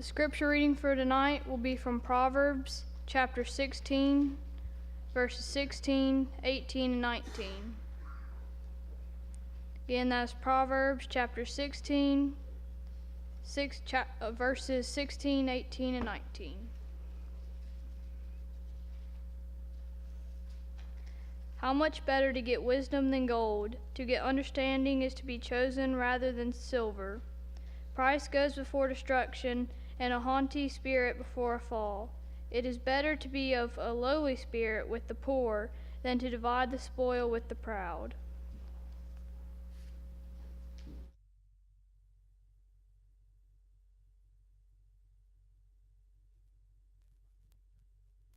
The scripture reading for tonight will be from Proverbs chapter 16, verses 16, 18, and 19. Again, that's Proverbs chapter 16, verses 16, 18, and 19. How much better to get wisdom than gold, to get understanding is to be chosen rather than silver. Price goes before destruction, and a haughty spirit before a fall. It is better to be of a lowly spirit with the poor than to divide the spoil with the proud.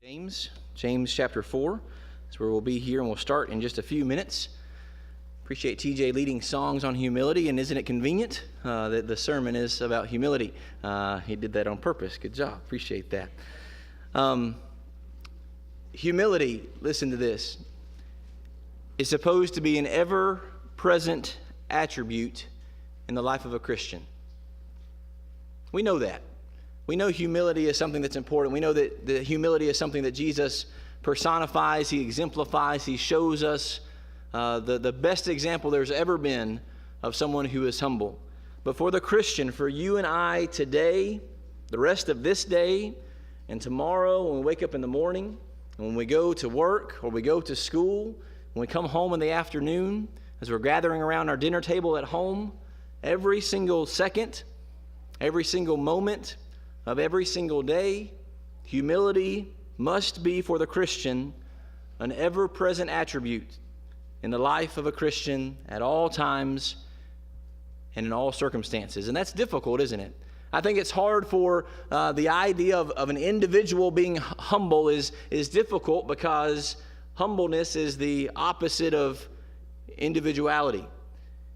James chapter 4. That's where we'll be here, and we'll start in just a few minutes. Appreciate TJ leading songs on humility, and isn't it convenient that the sermon is about humility? He did that on purpose. Good job. Appreciate that. Humility, listen to this, is supposed to be an ever-present attribute in the life of a Christian. We know that. We know humility is something that's important. We know that the humility is something that Jesus personifies, he exemplifies, he shows us the best example there's ever been of someone who is humble. But for the Christian, for you and I today, the rest of this day, and tomorrow when we wake up in the morning, and when we go to work or we go to school, when we come home in the afternoon, as we're gathering around our dinner table at home, every single second, every single moment of every single day, humility must be for the Christian an ever-present attribute in the life of a Christian at all times and in all circumstances. And that's difficult, isn't it? I think it's hard for the idea of an individual being humble is difficult because humbleness is the opposite of individuality.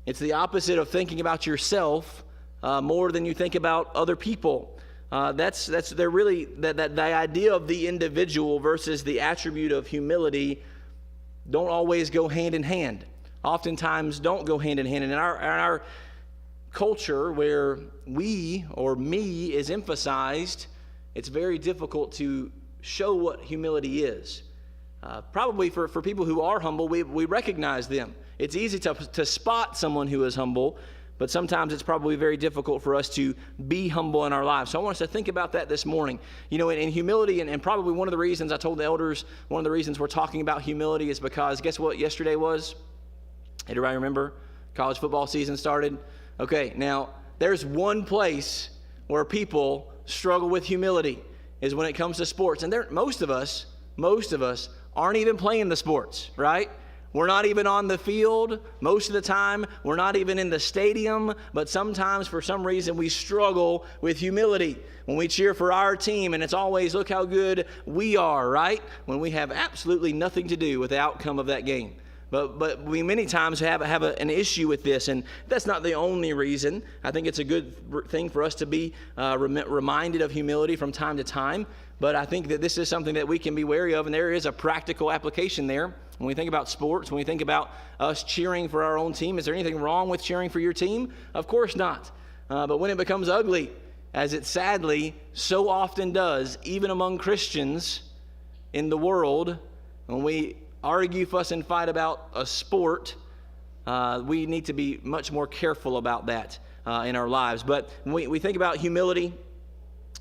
It's the opposite of thinking about yourself more than you think about other people. They're really that the idea of the individual versus the attribute of humility don't always go hand in hand. Oftentimes don't go hand in hand. And in our culture where we or me is emphasized, it's very difficult to show what humility is. Probably for people who are humble, we recognize them. It's easy to spot someone who is humble, but sometimes it's probably very difficult for us to be humble in our lives. So I want us to think about that this morning. You know, in humility, and probably one of the reasons I told the elders, one of the reasons we're talking about humility is because guess what yesterday was? Everybody remember? College football season started. Okay, now there's one place where people struggle with humility is when it comes to sports. And most of us aren't even playing the sports, right? We're not even on the field most of the time. We're not even in the stadium. But sometimes, for some reason, we struggle with humility when we cheer for our team. And it's always, look how good we are, right? When we have absolutely nothing to do with the outcome of that game. But we many times have an issue with this. And that's not the only reason. I think it's a good thing for us to be reminded of humility from time to time. But I think that this is something that we can be wary of. And there is a practical application there. When we think about sports, when we think about us cheering for our own team, is there anything wrong with cheering for your team? Of course not. But when it becomes ugly, as it sadly so often does, even among Christians in the world, when we argue, fuss, and fight about a sport, we need to be much more careful about that in our lives. But when we think about humility,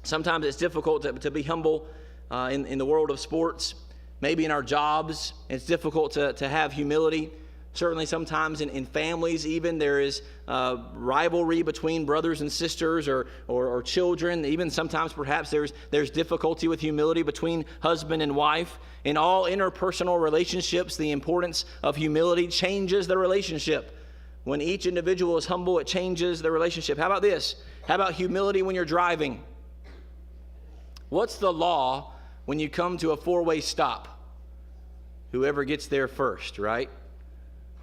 sometimes it's difficult to be humble in the world of sports. Maybe in our jobs, it's difficult to have humility. Certainly sometimes in families even, there is rivalry between brothers and sisters or children. Even sometimes perhaps there's difficulty with humility between husband and wife. In all interpersonal relationships, the importance of humility changes the relationship. When each individual is humble, it changes the relationship. How about this? How about humility when you're driving? What's the law when you come to a four-way stop? Whoever gets there first, right?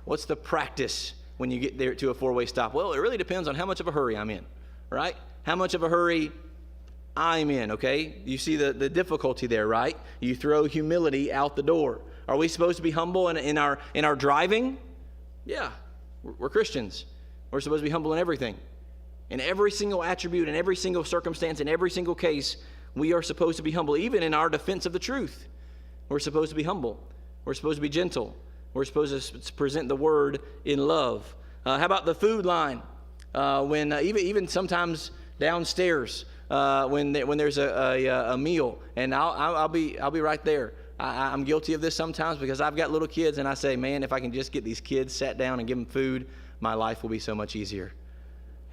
What's the practice when you get there to a four-way stop? Well, it really depends on how much of a hurry I'm in, right? How much of a hurry I'm in, okay? You see the difficulty there, right? You throw humility out the door. Are we supposed to be humble in our driving? Yeah, we're Christians. We're supposed to be humble in everything. In every single attribute, in every single circumstance, in every single case, we are supposed to be humble. Even in our defense of the truth, we're supposed to be humble. We're supposed to be gentle. We're supposed to present the word in love. How about the food line? When even sometimes downstairs, when there's a meal, and I'll be right there. I'm guilty of this sometimes because I've got little kids, and I say, man, if I can just get these kids sat down and give them food, my life will be so much easier.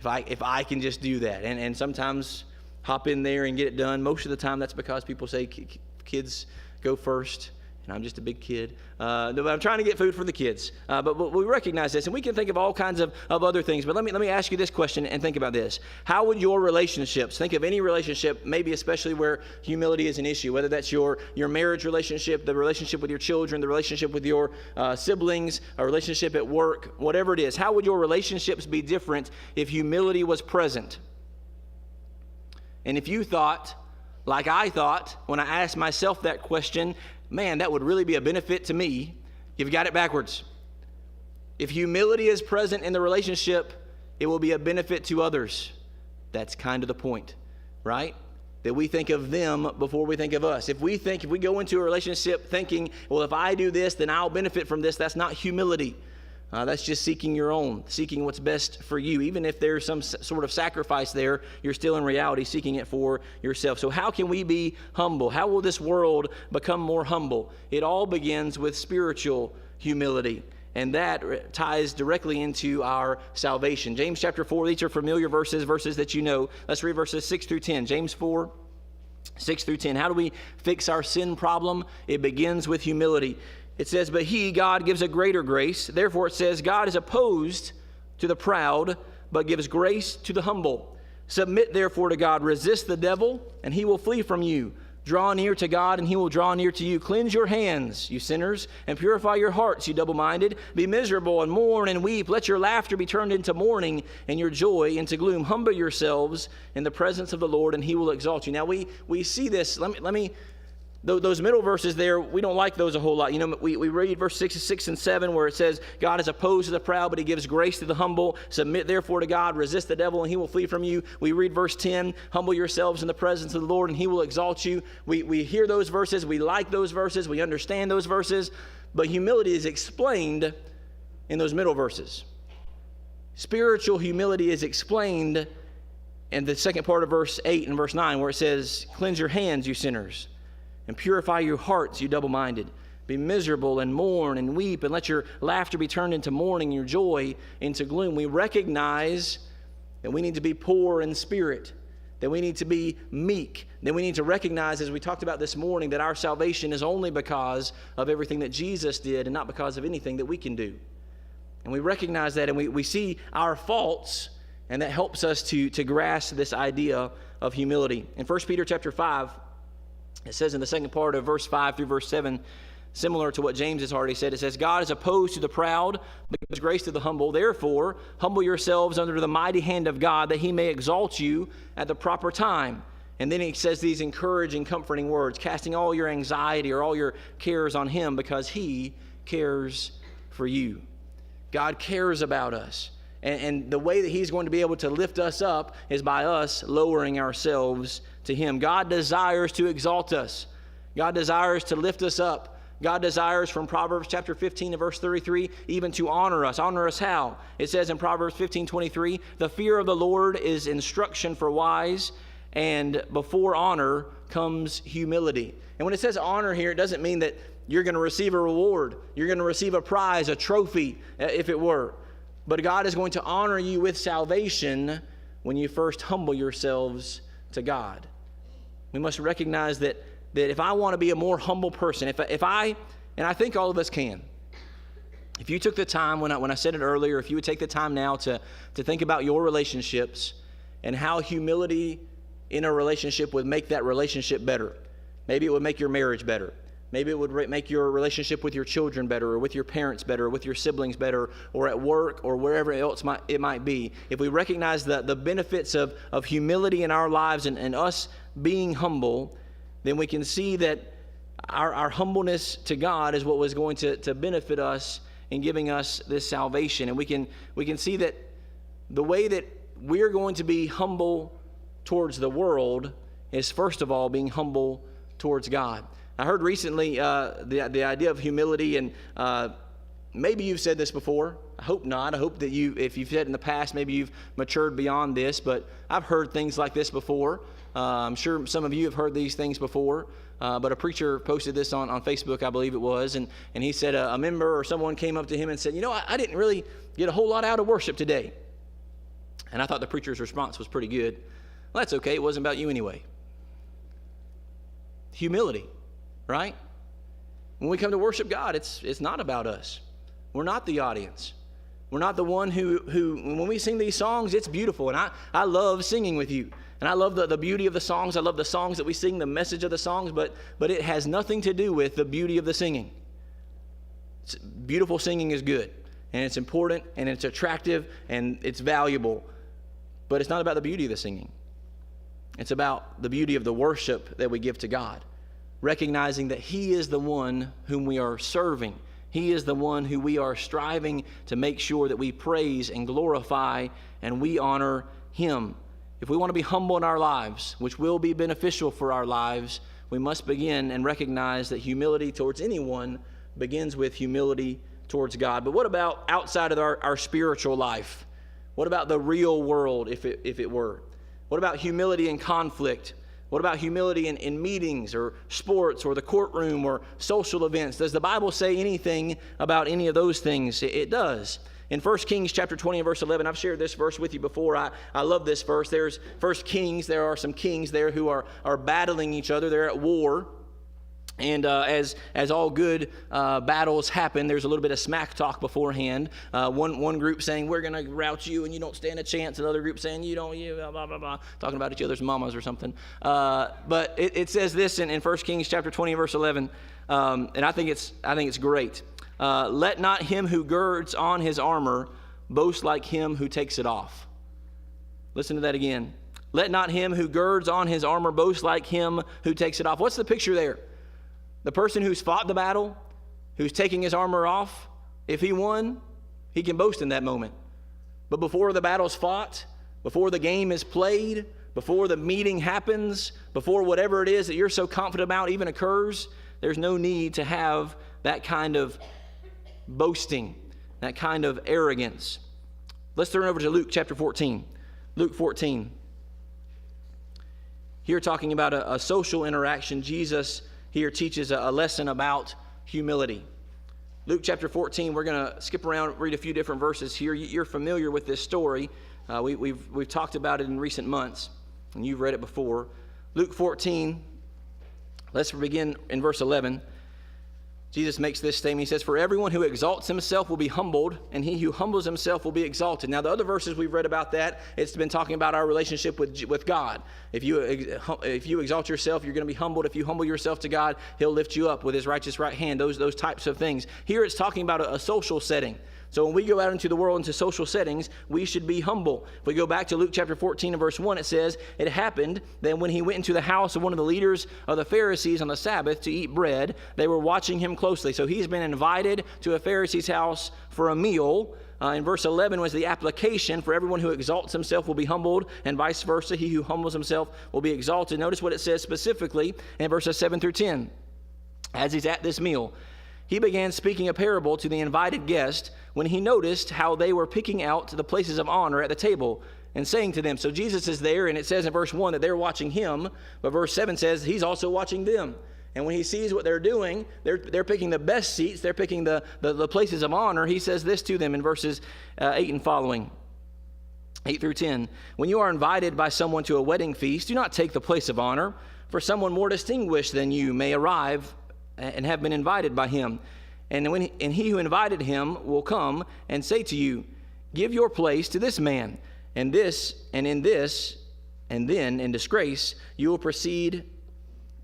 If I can just do that, and sometimes hop in there and get it done. Most of the time, that's because people say kids go first. And I'm just a big kid. But I'm trying to get food for the kids. But we recognize this, and we can think of all kinds of other things. But let me ask you this question and think about this. How would your relationships, think of any relationship, maybe especially where humility is an issue, whether that's your marriage relationship, the relationship with your children, the relationship with your siblings, a relationship at work, whatever it is. How would your relationships be different if humility was present? And if you thought, like I thought, when I asked myself that question, man, that would really be a benefit to me, you've got it backwards. If humility is present in the relationship, it will be a benefit to others. That's kind of the point, right? That we think of them before we think of us. If we go into a relationship thinking, well, if I do this, then I'll benefit from this, that's not humility. That's just seeking your own, seeking what's best for you. Even if there's some sort of sacrifice there, you're still in reality seeking it for yourself. So how can we be humble? How will this world become more humble? It all begins with spiritual humility, and that ties directly into our salvation. James chapter 4, these are familiar verses that you know. Let's read verses 6 through 10. James 4, 6 through 10. How do we fix our sin problem? It begins with humility. It says, but he, God, gives a greater grace. Therefore it says, God is opposed to the proud, but gives grace to the humble. Submit therefore to God. Resist the devil, and he will flee from you. Draw near to God, and he will draw near to you. Cleanse your hands, you sinners, and purify your hearts, you double-minded. Be miserable and mourn and weep. Let your laughter be turned into mourning, and your joy into gloom. Humble yourselves in the presence of the Lord, and he will exalt you. Now we see this. Let me those middle verses there, we don't like those a whole lot. You know, we read verse 6 and 7 where it says, God is opposed to the proud, but he gives grace to the humble. Submit therefore to God, resist the devil, and he will flee from you. We read verse 10, humble yourselves in the presence of the Lord, and he will exalt you. We hear those verses, we like those verses, we understand those verses, but humility is explained in those middle verses. Spiritual humility is explained in the second part of verse 8 and verse 9 where it says, cleanse your hands, you sinners, and purify your hearts, you double-minded. Be miserable and mourn and weep, and let your laughter be turned into mourning, your joy into gloom. We recognize that we need to be poor in spirit, that we need to be meek, that we need to recognize, as we talked about this morning, that our salvation is only because of everything that Jesus did and not because of anything that we can do. And we recognize that, and we see our faults, and that helps us to grasp this idea of humility. In 1 Peter chapter 5, it says in the second part of verse 5 through verse 7, similar to what James has already said, it says, God is opposed to the proud, but gives grace to the humble. Therefore, humble yourselves under the mighty hand of God, that he may exalt you at the proper time. And then he says these encouraging, comforting words, casting all your anxiety or all your cares on him, because he cares for you. God cares about us. And the way that he's going to be able to lift us up is by us lowering ourselves to him. God desires to exalt us. God desires to lift us up. God desires, from Proverbs chapter 15 and verse 33, even to honor us. Honor us how? It says in Proverbs 15:23, the fear of the Lord is instruction for wise, and before honor comes humility. And when it says honor here, it doesn't mean that you're going to receive a reward. You're going to receive a prize, a trophy, if it were. But God is going to honor you with salvation when you first humble yourselves to God. We must recognize that if I want to be a more humble person, if I, and I think all of us can, if you took the time, when I said it earlier, if you would take the time now to think about your relationships and how humility in a relationship would make that relationship better. Maybe it would make your marriage better. Maybe it would make your relationship with your children better, or with your parents better, or with your siblings better, or at work, or wherever else it might be. If we recognize the benefits of humility in our lives and us being humble, then we can see that our humbleness to God is what was going to benefit us in giving us this salvation. And we can see that the way that we're going to be humble towards the world is first of all being humble towards God. I heard recently the idea of humility, and maybe you've said this before. I hope not. I hope that if you've said it in the past, maybe you've matured beyond this, but I've heard things like this before. I'm sure some of you have heard these things before, but a preacher posted this on Facebook, I believe it was, and he said a member or someone came up to him and said, I didn't really get a whole lot out of worship today. And I thought the preacher's response was pretty good. Well, that's okay. It wasn't about you anyway. Humility, right? When we come to worship God, it's not about us. We're not the audience. We're not the one who when we sing these songs, it's beautiful. And I love singing with you. And I love the beauty of the songs. I love the songs that we sing, the message of the songs, but it has nothing to do with the beauty of the singing. Beautiful singing is good, and it's important, and it's attractive, and it's valuable. But it's not about the beauty of the singing. It's about the beauty of the worship that we give to God, recognizing that He is the one whom we are serving. He is the one who we are striving to make sure that we praise and glorify and we honor Him. If we want to be humble in our lives, which will be beneficial for our lives, we must begin and recognize that humility towards anyone begins with humility towards God. But what about outside of our spiritual life? What about the real world, if it were? What about humility in conflict? What about humility in meetings or sports or the courtroom or social events? Does the Bible say anything about any of those things? It does. In 1 Kings chapter 20 and verse 11, I've shared this verse with you before. I love this verse. There's 1 Kings. There are some kings there who are battling each other. They're at war. And as all good battles happen, there's a little bit of smack talk beforehand. One group saying, we're going to rout you and you don't stand a chance. Another group saying, you blah, blah, blah, talking about each other's mamas or something. But it says this in 1 Kings chapter 20 verse 11, and I think it's great. Let not him who girds on his armor boast like him who takes it off. Listen to that again. Let not him who girds on his armor boast like him who takes it off. What's the picture there? The person who's fought the battle, who's taking his armor off, if he won, he can boast in that moment. But before the battle's fought, before the game is played, before the meeting happens, before whatever it is that you're so confident about even occurs, there's no need to have that kind of boasting, that kind of arrogance. Let's turn over to Luke chapter 14. Luke 14. Here talking about a social interaction, Jesus here teaches a lesson about humility. Luke chapter 14, we're going to skip around, read a few different verses here. You're familiar with this story. We've talked about it in recent months, and you've read it before. Luke 14, let's begin in verse 11. Jesus makes this statement. He says, for everyone who exalts himself will be humbled, and he who humbles himself will be exalted. Now, the other verses we've read about that, it's been talking about our relationship with God. If you exalt yourself, you're going to be humbled. If you humble yourself to God, He'll lift you up with His righteous right hand, those types of things. Here it's talking about a social setting. So when we go out into the world, into social settings, we should be humble. If we go back to Luke chapter 14 and verse 1, it says, it happened that when he went into the house of one of the leaders of the Pharisees on the Sabbath to eat bread, they were watching him closely. So he's been invited to a Pharisee's house for a meal. In verse 11 was the application for everyone who exalts himself will be humbled, and vice versa. He who humbles himself will be exalted. Notice what it says specifically in verses 7 through 10. As he's at this meal, he began speaking a parable to the invited guest when he noticed how they were picking out the places of honor at the table and saying to them. So Jesus is there, and it says in verse 1 that they're watching him, but verse 7 says he's also watching them. And when he sees what they're doing, they're picking the best seats, they're picking the places of honor. He says this to them in verses 8 and following, 8 through 10. When you are invited by someone to a wedding feast, do not take the place of honor, for someone more distinguished than you may arrive and have been invited by him. And he who invited him will come and say to you, give your place to this man, and then in disgrace you will proceed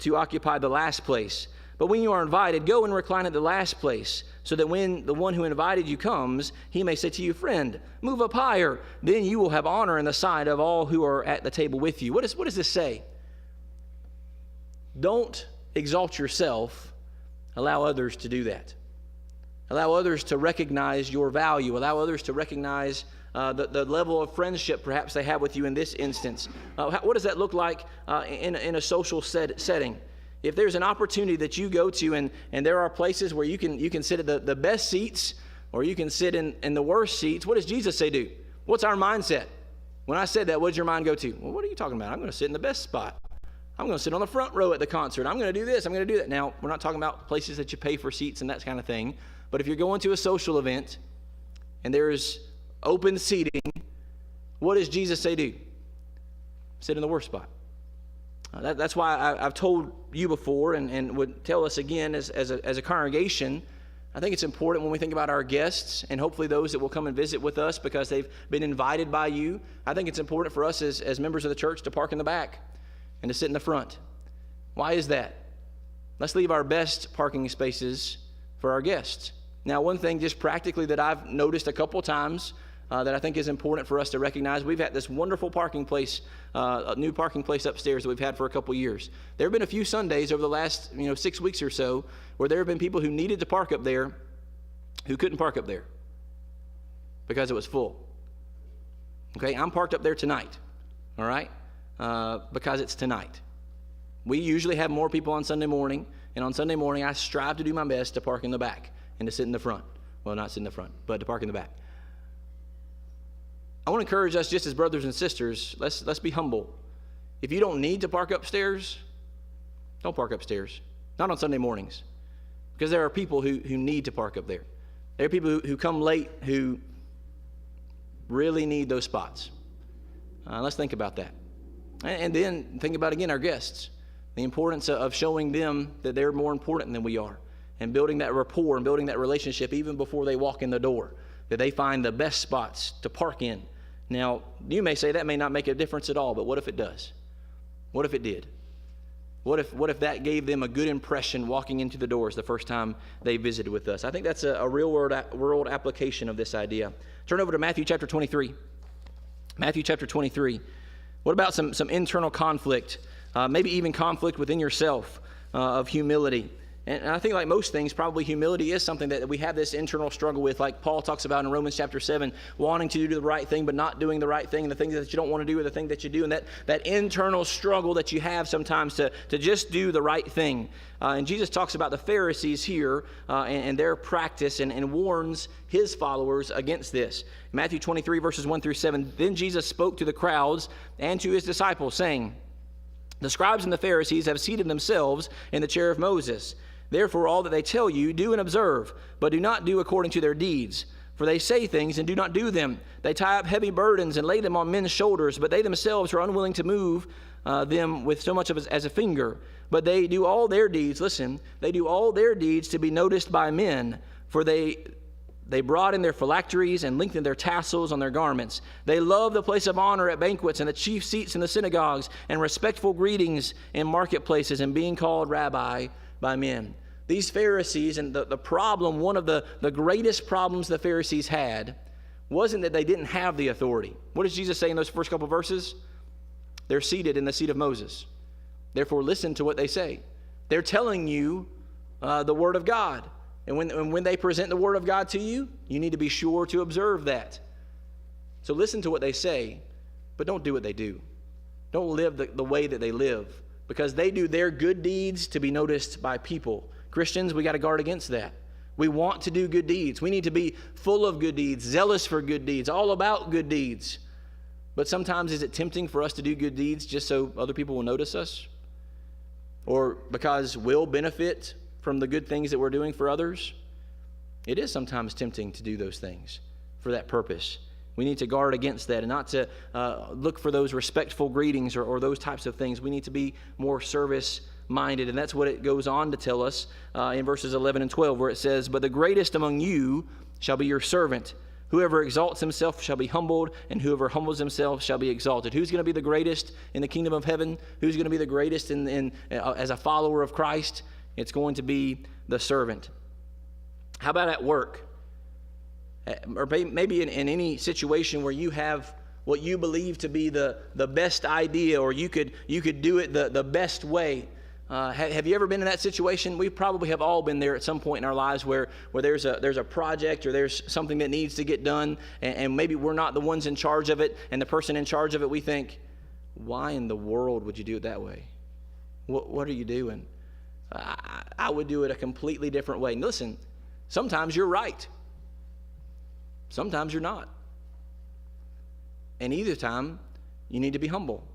to occupy the last place. But when you are invited, go and recline at the last place, so that when the one who invited you comes, he may say to you, friend, move up higher. Then you will have honor in the sight of all who are at the table with you. What does this say? Don't exalt yourself. Allow others to do that. Allow others to recognize your value. Allow others to recognize the level of friendship perhaps they have with you in this instance. What does that look like in a social setting? If there's an opportunity that you go to and there are places where you can sit at the best seats or you can sit in the worst seats, what does Jesus say do? What's our mindset? When I said that, what did your mind go to? Well, what are you talking about? I'm going to sit in the best spot. I'm going to sit on the front row at the concert. I'm going to do this. I'm going to do that. Now, we're not talking about places that you pay for seats and that kind of thing. But if you're going to a social event and there's open seating, what does Jesus say do? Sit in the worst spot. That's why I've told you before and would tell us again as a congregation, I think it's important when we think about our guests and hopefully those that will come and visit with us because they've been invited by you. I think it's important for us as members of the church to park in the back and to sit in the front. Why is that? Let's leave our best parking spaces for our guests. Now, one thing just practically that I've noticed a couple times that I think is important for us to recognize, we've had this wonderful parking place, a new parking place upstairs that we've had for a couple years. There have been a few Sundays over the last 6 weeks or so where there have been people who needed to park up there who couldn't park up there because it was full. Okay, I'm parked up there tonight, all right, because it's tonight. We usually have more people on Sunday morning, and on Sunday morning I strive to do my best to park in the back and to sit in the front. Well, not sit in the front, but to park in the back. I want to encourage us just as brothers and sisters, let's be humble. If you don't need to park upstairs, don't park upstairs. Not on Sunday mornings. Because there are people who need to park up there. There are people who come late who really need those spots. Let's think about that. And then think about, again, our guests. The importance of showing them that they're more important than we are. And building that rapport and building that relationship even before they walk in the door. That they find the best spots to park in. Now, you may say that may not make a difference at all, but what if it does? What if it did? What if that gave them a good impression walking into the doors the first time they visited with us? I think that's a real world application of this idea. Turn over to Matthew chapter 23. Matthew chapter 23. What about some internal conflict, maybe even conflict within yourself of humility? And I think like most things, probably humility is something that we have this internal struggle with, like Paul talks about in Romans chapter 7, wanting to do the right thing but not doing the right thing, and the things that you don't want to do are the thing that you do, and that internal struggle that you have sometimes to just do the right thing. And Jesus talks about the Pharisees here and their practice and warns his followers against this. Matthew 23, verses 1 through 7, then Jesus spoke to the crowds and to his disciples, saying, the scribes and the Pharisees have seated themselves in the chair of Moses. Therefore, all that they tell you, do and observe, but do not do according to their deeds. For they say things and do not do them. They tie up heavy burdens and lay them on men's shoulders, but they themselves are unwilling to move them with so much as a finger. But they do all their deeds, listen, they do all their deeds to be noticed by men, for they broaden their phylacteries and lengthen their tassels on their garments. They love the place of honor at banquets and the chief seats in the synagogues and respectful greetings in marketplaces and being called rabbi by men. These Pharisees, and the problem, one of the greatest problems the Pharisees had wasn't that they didn't have the authority. What does Jesus say in those first couple verses? They're seated in the seat of Moses. Therefore, listen to what they say. They're telling you the Word of God. And when they present the Word of God to you, you need to be sure to observe that. So listen to what they say, but don't do what they do. Don't live the way that they live. Because they do their good deeds to be noticed by people. Christians, we got to guard against that. We want to do good deeds. We need to be full of good deeds, zealous for good deeds, all about good deeds. But sometimes is it tempting for us to do good deeds just so other people will notice us? Or because we'll benefit from the good things that we're doing for others? It is sometimes tempting to do those things for that purpose. We need to guard against that and not to look for those respectful greetings or those types of things. We need to be more service-minded. And that's what it goes on to tell us in verses 11 and 12, where it says, but the greatest among you shall be your servant. Whoever exalts himself shall be humbled, and whoever humbles himself shall be exalted. Who's going to be the greatest in the kingdom of heaven? Who's going to be the greatest as a follower of Christ? It's going to be the servant. How about at work? Or maybe in any situation where you have what you believe to be the best idea, or you could do it the best way. Have you ever been in that situation? We probably have all been there at some point in our lives where there's a project or there's something that needs to get done, and maybe we're not the ones in charge of it, and the person in charge of it, we think, why in the world would you do it that way? What are you doing? I would do it a completely different way. And listen, sometimes you're right. Sometimes you're not. And either time, you need to be humble.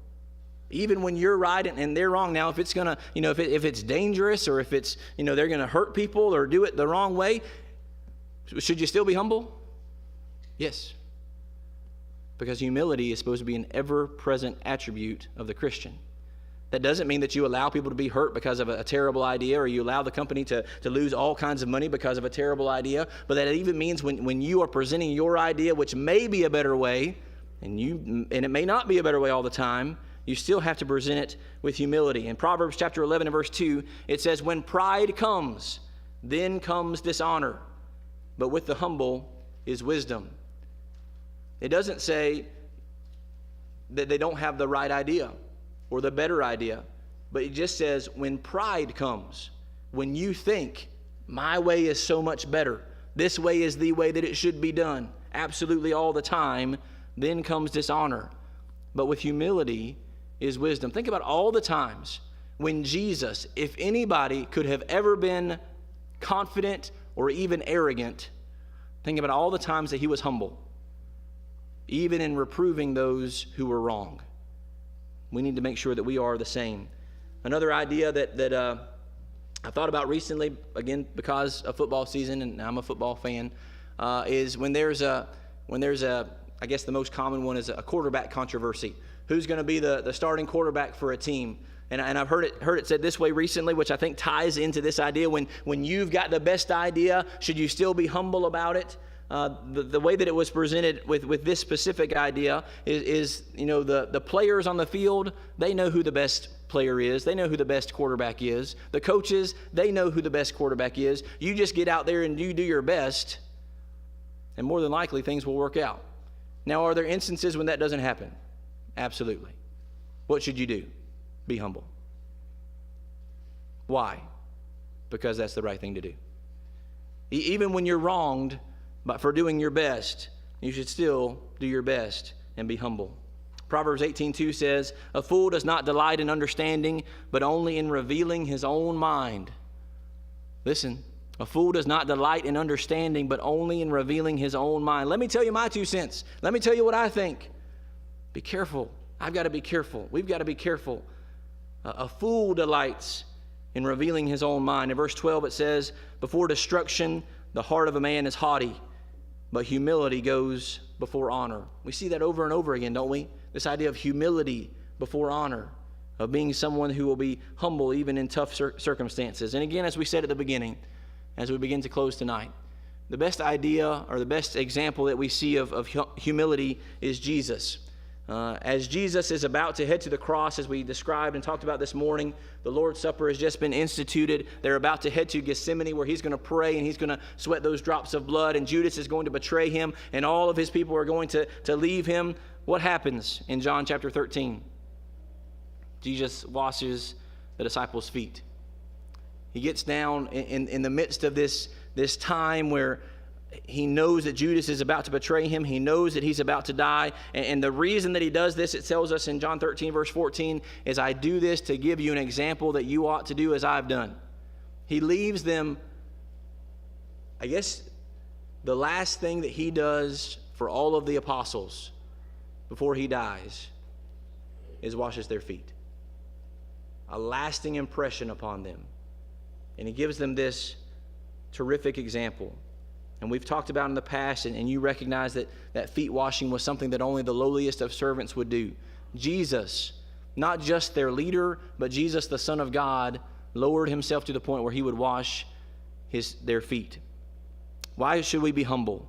Even when you're right and they're wrong. Now, if it's gonna, if it's dangerous, or if it's, they're gonna hurt people or do it the wrong way, should you still be humble? Yes. Because humility is supposed to be an ever-present attribute of the Christian. That doesn't mean that you allow people to be hurt because of a terrible idea, or you allow the company to lose all kinds of money because of a terrible idea. But that even means when you are presenting your idea, which may be a better way, and it may not be a better way all the time, you still have to present it with humility. In Proverbs chapter 11 and verse 2, it says, when pride comes, then comes dishonor, but with the humble is wisdom. It doesn't say that they don't have the right idea or the better idea, but it just says when pride comes, when you think my way is so much better, this way is the way that it should be done, absolutely all the time, then comes dishonor. But with humility is wisdom. Think about all the times when Jesus, if anybody could have ever been confident or even arrogant, think about all the times that he was humble, even in reproving those who were wrong. We need to make sure that we are the same. Another idea that I thought about recently, again because of football season, and I'm a football fan, is when there's a, I guess the most common one is a quarterback controversy. Who's going to be the starting quarterback for a team? And I've heard it said this way recently, which I think ties into this idea. When you've got the best idea, should you still be humble about it? The way that it was presented with this specific idea is the players on the field, they know who the best player is. They know who the best quarterback is. The coaches, they know who the best quarterback is. You just get out there and you do your best, and more than likely things will work out. Now, are there instances when that doesn't happen? Absolutely. What should you do? Be humble. Why? Because that's the right thing to do. Even when you're wronged for doing your best, you should still do your best and be humble. Proverbs 18:2 says, a fool does not delight in understanding, but only in revealing his own mind. Listen, a fool does not delight in understanding, but only in revealing his own mind. Let me tell you my 2 cents. Let me tell you what I think. Be careful. I've got to be careful. We've got to be careful. A fool delights in revealing his own mind. In verse 12 it says, before destruction, the heart of a man is haughty, but humility goes before honor. We see that over and over again, don't we? This idea of humility before honor, of being someone who will be humble even in tough circumstances. And again, as we said at the beginning, as we begin to close tonight, the best idea or the best example that we see of humility is Jesus. As Jesus is about to head to the cross, as we described and talked about this morning, the Lord's Supper has just been instituted. They're about to head to Gethsemane, where he's going to pray and he's going to sweat those drops of blood, and Judas is going to betray him, and all of his people are going to leave him. What happens in John chapter 13? Jesus washes the disciples' feet. He gets down in the midst of this time where he knows that Judas is about to betray him. He knows that he's about to die. And the reason that he does this, it tells us in John 13, verse 14, is I do this to give you an example that you ought to do as I've done. He leaves them, I guess, the last thing that he does for all of the apostles before he dies is washes their feet. A lasting impression upon them. And he gives them this terrific example. And we've talked about in the past, and you recognize that feet washing was something that only the lowliest of servants would do. Jesus, not just their leader, but Jesus, the Son of God, lowered himself to the point where he would wash their feet. Why should we be humble?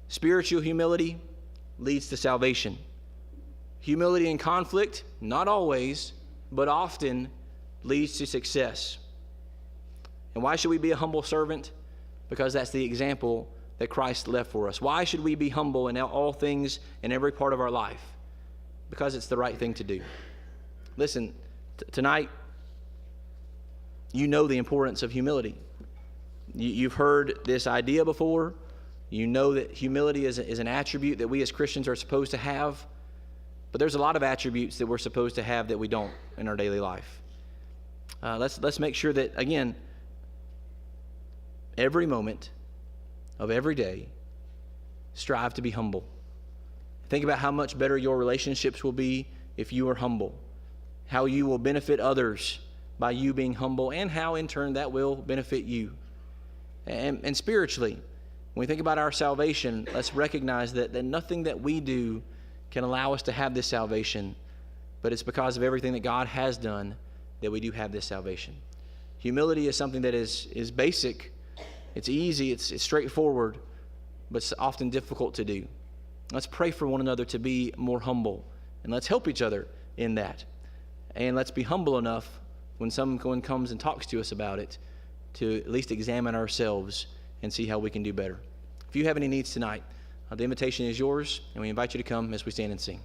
Spiritual humility leads to salvation. Humility in conflict, not always, but often leads to success. And why should we be a humble servant? Because that's the example that Christ left for us. Why should we be humble in all things in every part of our life? Because it's the right thing to do. Listen, tonight, you know the importance of humility. You've heard this idea before. You know that humility is an attribute that we as Christians are supposed to have. But there's a lot of attributes that we're supposed to have that we don't in our daily life. Let's make sure that, again, every moment of every day, strive to be humble. Think about how much better your relationships will be if you are humble, how you will benefit others by you being humble, and how in turn that will benefit you. And spiritually, when we think about our salvation, let's recognize that nothing that we do can allow us to have this salvation, but it's because of everything that God has done that we do have this salvation. Humility is something that is basic, it's easy, it's straightforward, but it's often difficult to do. Let's pray for one another to be more humble, and let's help each other in that. And let's be humble enough when someone comes and talks to us about it to at least examine ourselves and see how we can do better. If you have any needs tonight, the invitation is yours, and we invite you to come as we stand and sing.